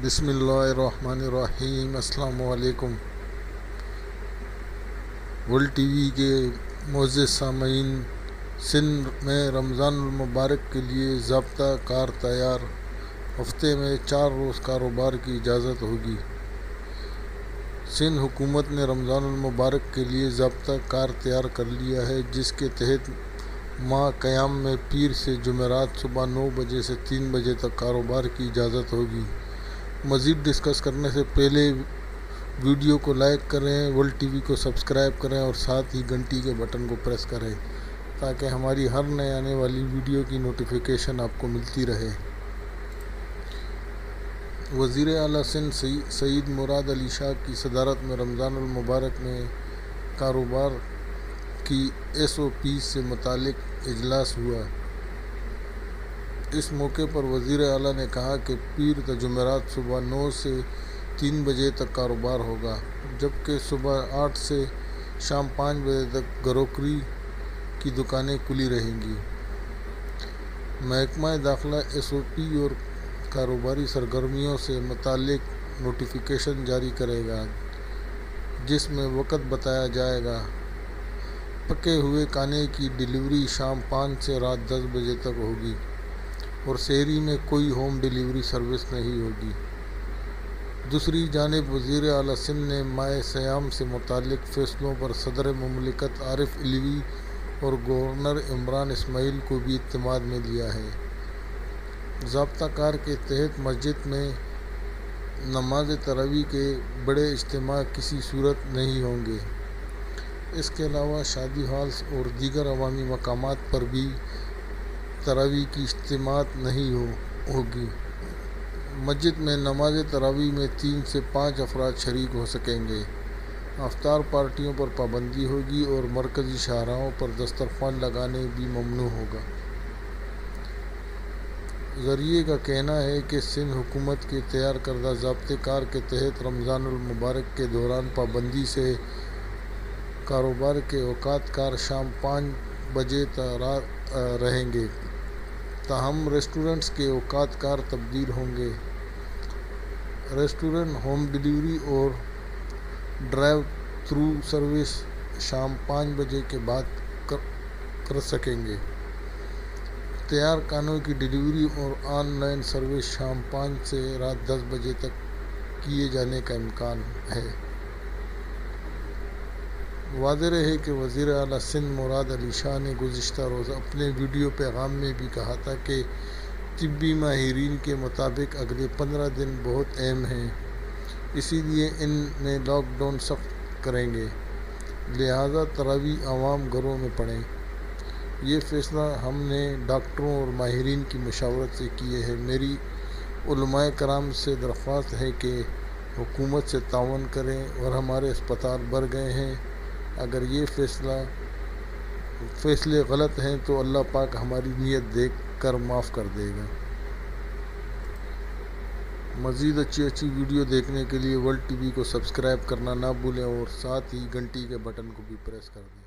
بسم اللہ الرحمن الرحیم۔ السلام علیکم۔ ورلڈ ٹی وی کے معزز سامعین، سندھ میں رمضان المبارک کے لیے ضابطہ کار تیار۔ ہفتے میں 4 روز کاروبار کی اجازت ہوگی۔ سندھ حکومت نے رمضان المبارک کے لیے ضابطہ کار تیار کر لیا ہے، جس کے تحت ماہ قیام میں پیر سے جمعرات صبح 9 بجے سے 3 بجے تک کاروبار کی اجازت ہوگی۔ مزید ڈسکس کرنے سے پہلے ویڈیو کو لائک کریں، ورلڈ ٹی وی کو سبسکرائب کریں اور ساتھ ہی گھنٹی کے بٹن کو پریس کریں تاکہ ہماری ہر نئے آنے والی ویڈیو کی نوٹیفیکیشن آپ کو ملتی رہے۔ وزیر اعلیٰ سندھ سعید مراد علی شاہ کی صدارت میں رمضان المبارک میں کاروبار کی SOP سے متعلق اجلاس ہوا۔ اس موقع پر وزیر اعلیٰ نے کہا کہ پیر تا جمعرات صبح 9 سے 3 بجے تک کاروبار ہوگا، جبکہ صبح 8 سے شام 5 بجے تک گروکری کی دکانیں کھلی رہیں گی۔ محکمہ داخلہ SOP اور کاروباری سرگرمیوں سے متعلق نوٹیفیکیشن جاری کرے گا، جس میں وقت بتایا جائے گا۔ پکے ہوئے کھانے کی ڈیلیوری شام 5 سے رات 10 بجے تک ہوگی اور سحری میں کوئی ہوم ڈیلیوری سروس نہیں ہوگی۔ دوسری جانب وزیر اعلیٰ سندھ نے ماہ سیام سے متعلق فیصلوں پر صدر مملکت عارف علوی اور گورنر عمران اسماعیل کو بھی اعتماد میں لیا ہے۔ ضابطہ کار کے تحت مسجد میں نماز تراویح کے بڑے اجتماع کسی صورت نہیں ہوں گے۔ اس کے علاوہ شادی ہالز اور دیگر عوامی مقامات پر بھی تراویح کی اجتماعات نہیں ہوگی۔ مسجد میں نماز تراویح میں 3 سے 5 افراد شریک ہو سکیں گے۔ افطار پارٹیوں پر پابندی ہوگی اور مرکزی شاہراہوں پر دسترخوان لگانا بھی ممنوع ہوگا۔ ذرائع کا کہنا ہے کہ سندھ حکومت کے تیار کردہ ضابطہ کار کے تحت رمضان المبارک کے دوران پابندی سے کاروبار کے اوقات کار شام 5 بجے تک رہیں گے، تاہم ریسٹورنٹس کے اوقات کار تبدیل ہوں گے۔ ریسٹورنٹ ہوم ڈیلیوری اور ڈرائیو تھرو سروس شام 5 بجے کے بعد کر سکیں گے۔ تیار کھانوں کی ڈیلیوری اور آن لائن سروس شام 5 سے رات 10 بجے تک کیے جانے کا امکان ہے۔ واضح رہے کہ وزیر اعلیٰ سندھ مراد علی شاہ نے گزشتہ روز اپنے ویڈیو پیغام میں بھی کہا تھا کہ طبی ماہرین کے مطابق اگلے 15 دن بہت اہم ہیں، اسی لیے ان میں لاک ڈاؤن سخت کریں گے، لہٰذا تراویح عوام گھروں میں پڑھیں۔ یہ فیصلہ ہم نے ڈاکٹروں اور ماہرین کی مشاورت سے کیا ہے۔ میری علماء کرام سے درخواست ہے کہ حکومت سے تعاون کریں اور ہمارے اسپتال بھر گئے ہیں۔ اگر یہ فیصلے غلط ہیں تو اللہ پاک ہماری نیت دیکھ کر معاف کر دے گا۔ مزید اچھی ویڈیو دیکھنے کے لیے ورلڈ ٹی وی کو سبسکرائب کرنا نہ بھولیں اور ساتھ ہی گھنٹی کے بٹن کو بھی پریس کر دیں۔